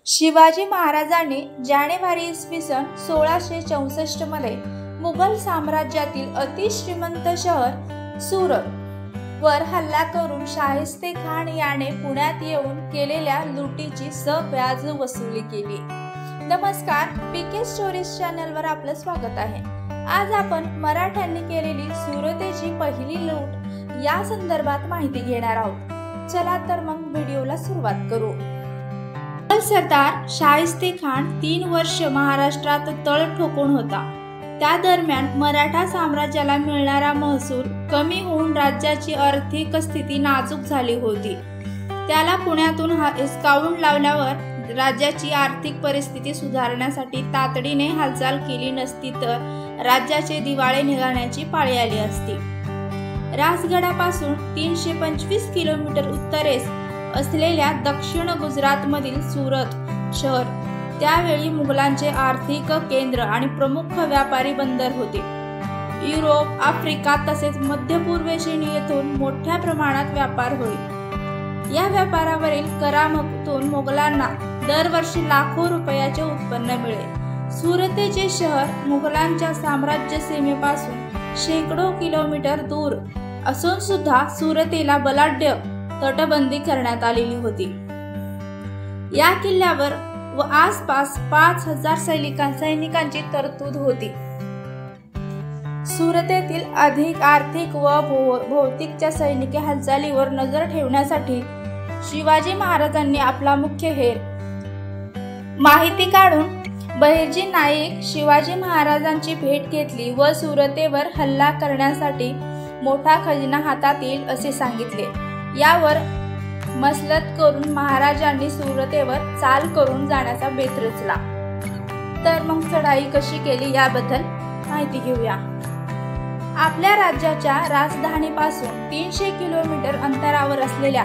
शिवाजी महाराजांनी जानेवारी इसवी सन 1664 मध्ये मुघल साम्राज्यातील अतिश्रीमंत शहर सुरत वर हल्ला करून शाहिस्ते खान याने पुण्यात येऊन केलेल्या लुटीची व्याज वसुली केली। नमस्कार, पीके स्टोरीज चॅनल वर आपलं स्वागत आहे। आज आपण मराठ्यांनी केलेली सुरतेची पहिली लूट या संदर्भात माहिती घेणार आहोत। चला तर मग व्हिडिओला सुरुवात करू। मुघल सरदार शाहिस्ते खान 3 वर्ष महाराष्ट्रात तळ ठोकून होता। त्या दरम्यान मराठा साम्राज्याला मिळणारा महसूल कमी होऊन राज्याची आर्थिक स्थिती नाजूक झाली होती। त्याला पुण्यातून हिसकावून लावल्यावर राज्याची आर्थिक परिस्थिती सुधारण्यासाठी तातडीने हालचाल केली नसती तर राज्याचे दिवाळे निघाण्याची पाळी आली असती। राजगडापासून 325 किलोमीटर उत्तरेस असलेल्या दक्षिण गुजरातमधील सुरत शहर त्यावेळी मुघलांचे आर्थिक केंद्र आणि प्रमुख व्यापारी बंदर होते। युरोप, आफ्रिका तसेच मध्य पूर्वेशीन येथून मोठ्या प्रमाणात व्यापार होईल। या व्यापारावरील करातून मुघलांना दरवर्षी लाखो रुपयाचे उत्पन्न मिळे। सुरतेचे शहर मुघलांच्या साम्राज्य सीमेपासून शेकडो किलोमीटर दूर असून सुद्धा सुरतेला बलाढ्य तटबंदी करण्यात आलेली होती। या किल्ल्यावर व आसपास 5000 सैनिकांची तरतूद होती। सुरतेतील अधिक आर्थिक व भौतिकच्या सैनिकी हालचालीवर नजर ठेवण्यासाठी शिवाजी महाराजांनी आपला मुख्य हेर माहिती काढून बहिर्जी नाईक शिवाजी महाराजांची भेट घेतली व सुरतेवर हल्ला करण्यासाठी मोठा खजिना हातात येईल असे सांगितले। यावर मसलत करून महाराजांनी सुरतेवर चाल करून जाण्याचा बेत रचला। तर मग चढाई कशी केली याबद्दल माहिती घेऊया। आपल्या राज्याच्या राजधानीपासून 300 किलोमीटर अंतरावर असलेल्या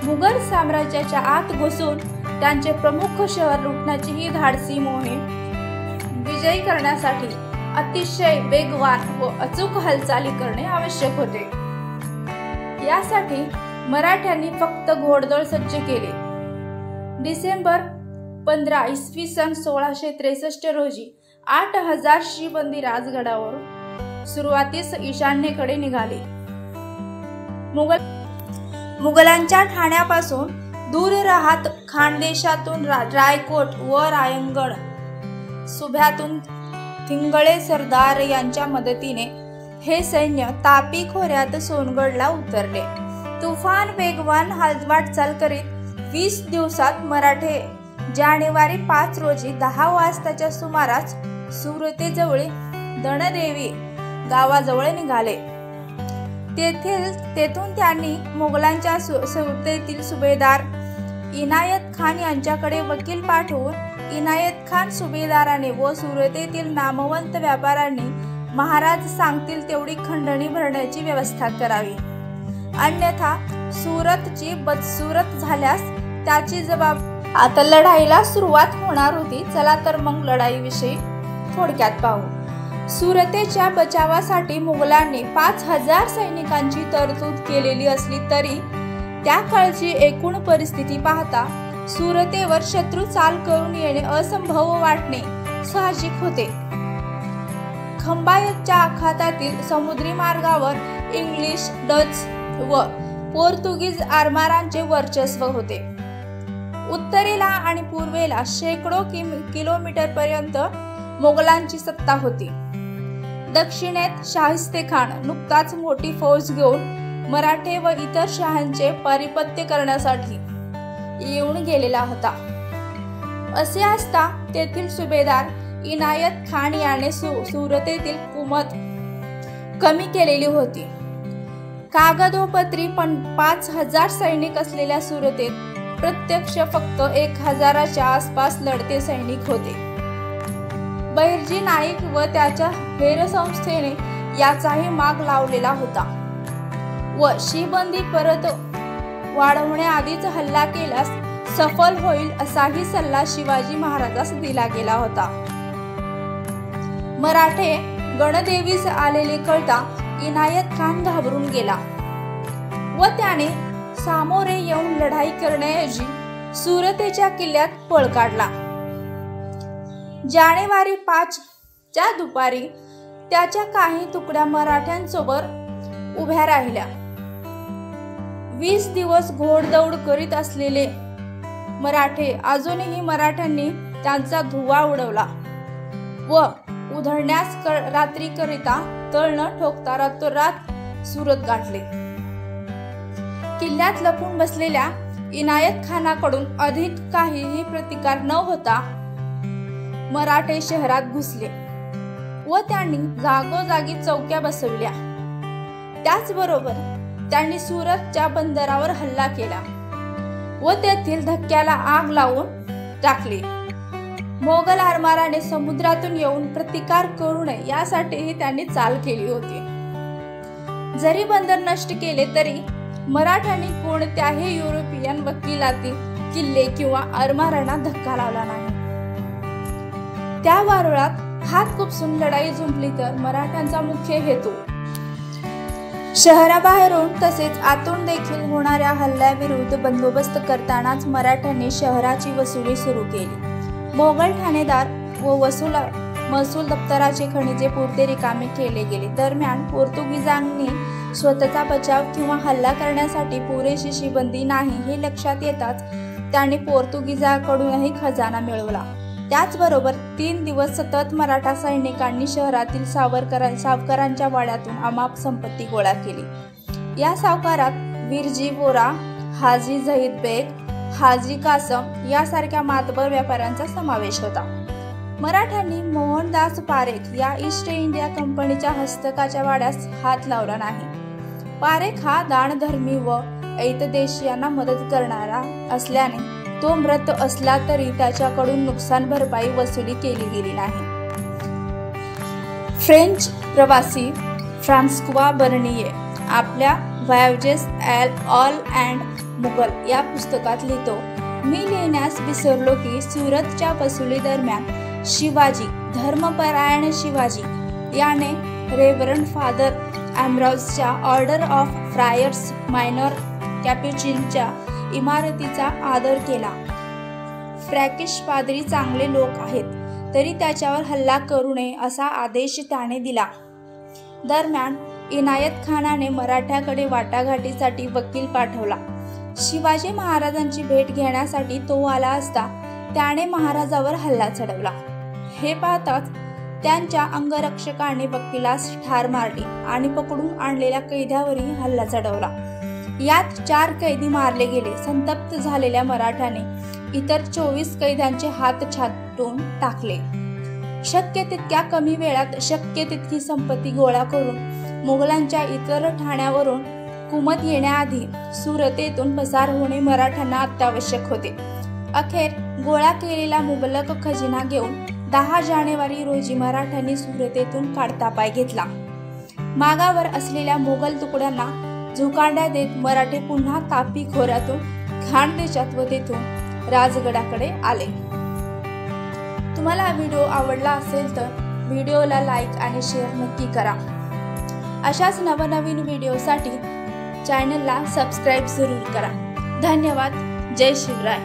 मुघल साम्राज्याच्या आत घुसून त्यांचे प्रमुख शहर लुटण्याची ही धाडसी मोहीम विजयी करण्यासाठी अतिशय वेगवान व अचूक हालचाली करणे आवश्यक होते। यासाठी मराठ्यांनी फक्त घोडदळ सज्ज केले। डिसेंबर 15 इसवी सन 1663 रोजी 8000 शिबंदी राजगडावरून सुरुवातीस ईशान्येकडे निघाले। मुघलांच्या ठाण्यापासून दूर राहत खानदेशातून रायकोट व रायगड सुभ्यातून थिंगळे सरदार यांच्या मदतीने हे सैन्य तापी खोऱ्यात सोनगडला उतरले। तुफान वेगवान वाटचाल करीत 20 दिवसात मराठे जानेवारी 5 रोजी 10 वाजताच्या सुमारास सुरतेजवळ दणदेवी गावाजवळ निघाले। तेथून त्यांनी मुघलांच्या सुरतेतील सुभेदार इनायत खान यांच्याकडे वकील पाठवून इनायत खान सुभेदाराने व सुरतेतील नामवंत व्यापाऱ्यांनी महाराज सांगतील तेवढी खंडणी भरण्याची व्यवस्था करावी, अन्यथा सुरतची बदसूरत झाल्यास त्याची जबाबदारी। आता लढाईला सुरुवात होणार होती। चला तर मग लढाईविषयी थोडक्यात पाहू। सुरतेच्या बचावासाठी मुघलांनी 5000 सैनिकांची तरतूद केलेली असली तरी त्या काळची एकूण परिस्थिती पाहता सुरतेवर शत्रू चाल करून येणे असंभव वाटणे साहजिक होते। खंबायतच्या आखातातील समुद्री मार्गावर इंग्लिश, डच व पोर्तुगीज आरमारांचे वर्चस्व होते। उत्तरेला आणि पूर्वेला शेकडो किलोमीटर पर्यंत मुघलांची सत्ता होती। दक्षिणेत शाहिस्ते खान नुकताच मोठी फौज घेऊन मराठे व इतर शहांचे पारिपत्य करण्यासाठी येऊन गेलेला होता। असे असता तेथील सुभेदार इनायत खान याने सुरतेतील कुमत कमी केलेली होती। कागदोपत्री 5000 सैनिक असलेल्या सुरतेत प्रत्यक्ष फक्त 1000च्या आसपास लढते सैनिक होते। बहिर्जी नाईक व त्याच्या हेरसंस्थेने याचाही माग लावलेला होता व शिबंदी परत वाढवण्याआधीच हल्ला केल्यास सफल होईल असाही सल्ला शिवाजी महाराजास दिला गेला होता। मराठे गणदेवीस आलेले कळता इनायत खान घाबरून गेला व त्याने सामोरे येऊन लढाई करण्याऐवजी सुरतेच्या किल्ल्यात पळ काढला। जानेवारी 5 च्या दुपारी त्याच्या काही तुकड्या मराठ्यांसोबत उभ्या राहिल्या। 20 दिवस घोडदौड करीत असलेले मराठे अजूनही मराठ्यांनी त्यांचा धुव्वा उडवला व उधळण्यास रात्रीकरिता तळ न ठोकता रातोरात सुरत गाठले। किल्ल्यात लपून बसलेल्या इनायत खानाकडून अधिक काहीही प्रतिकार न होता मराठे शहरात घुसले व त्यांनी जागोजागी चौक्या बसवल्या। त्याचबरोबर त्यांनी सुरतच्या बंदरावर हल्ला केला व तेथील धक्क्याला आग लावून टाकली। मोगल आरमाराने समुद्रातून येऊन प्रतिकार करू नये यासाठीही त्यांनी चाल केली होती। जरी बंदर नष्ट केले तरी मराठ्यांनी कोणत्याही युरोपियन वकिलातील किल्ले किंवा आरमारांना धक्का लावला नाही। त्या वारुळात हात खुपसून लढाई जुंपली तर मराठ्यांचा मुख्य हेतू शहराबाहेरून तसेच आतून देखील होणाऱ्या हल्ल्याविरुद्ध बंदोबस्त करतानाच मराठ्यांनी शहराची वसुली सुरू केली। मोगल ठाणेदार व महसूल दप्तराचे खजिने पुरते रिकामे केले गेले। दरम्यान पोर्तुगीजांनी स्वतःचा बचाव किंवा हल्ला करण्यासाठी पुरेशी शिबंदी नाही हे लक्षात येताच त्यांनी पोर्तुगीजांकडूनही खजाना मिळवला। त्याचबरोबर 3 दिवस सतत मराठा सैनिकांनी शहरातील सावकारांच्या वाड्यातून अमाप संपत्ती गोळा केली। या सावकारात विरजी बोरा, हाजी झहीद बेग, हाजी कासम यासारख्या मातबर व्यापाऱ्यांचा समावेश होता। मराठ्यांनी मोहनदास पारेख या ईस्ट इंडिया कंपनीच्या हस्तकाच्या वाड्यास हात लावला नाही। पारेख हा दानधर्मी व ऐतदेशीयांना मदत करणारा असल्याने तो मृत असला तरी त्याच्याकडून नुकसान भरपाई वसुली केली गेली नाही। फ्रेंच प्रवासी फ्रान्स्वा बर्निये आपल्या व्हायोजेस ऑल अँड मुघल या पुस्तकात लिहितो, मी लिहिण्यास विसरलो की सुरतच्या वसुली दरम्यान शिवाजी, धर्मपरायण शिवाजी याने रेव्हरंड फादर अँब्रोसच्या ऑर्डर ऑफ फ्रायर्स मायनर कॅप्युचिनच्या इमारतीचा आदर केला। फ्रँकिश पादरी चांगले लोक आहेत तरी त्याच्यावर हल्ला करू नये असा आदेश त्याने दिला। दरम्यान इनायत खानाने मराठ्याकडे वाटाघाटीसाठी वकील पाठवला। शिवाजी महाराजांची भेट घेण्यासाठी तो आला असता त्याने महाराजावर हल्ला चढवला। हे पाहताच त्यांच्या अंगरक्षकाने वकिलास ठार मारली आणि पकडून आणलेल्या कैद्यावरही हल्ला चढवला। यात 4 कैदी मारले गेले। संतप्त झालेल्या मराठ्याने इतर 24 कैद्यांचे हात छाटून टाकले। शक्य तितक्या कमी वेळात शक्य तितकी संपत्ती गोळा करून मुघलांच्या इतर ठाण्यावरून कुमत येण्याआधी सुरतेतून पसार होणे मराठ्यांना अत्यावश्यक होते। अखेर गोळा केलेला मुबलक खजिना घेऊन 10 जानेवारी रोजी मराठ्यांनी सुरतेतून काढता पाय घेतला। मागावर असलेल्या मोगल तुकड्यांना झुकांड्या देत मराठे पुन्हा तापी खोऱ्यातून खानदेशात व तेथून राजगडाकडे आले। तुम्हाला हा व्हिडिओ आवडला असेल तर व्हिडिओला लाईक आणि शेअर नक्की करा। अशाच नवनवीन व्हिडिओसाठी चॅनलला सबस्क्राईब जरूर करा। धन्यवाद। जय शिवराय।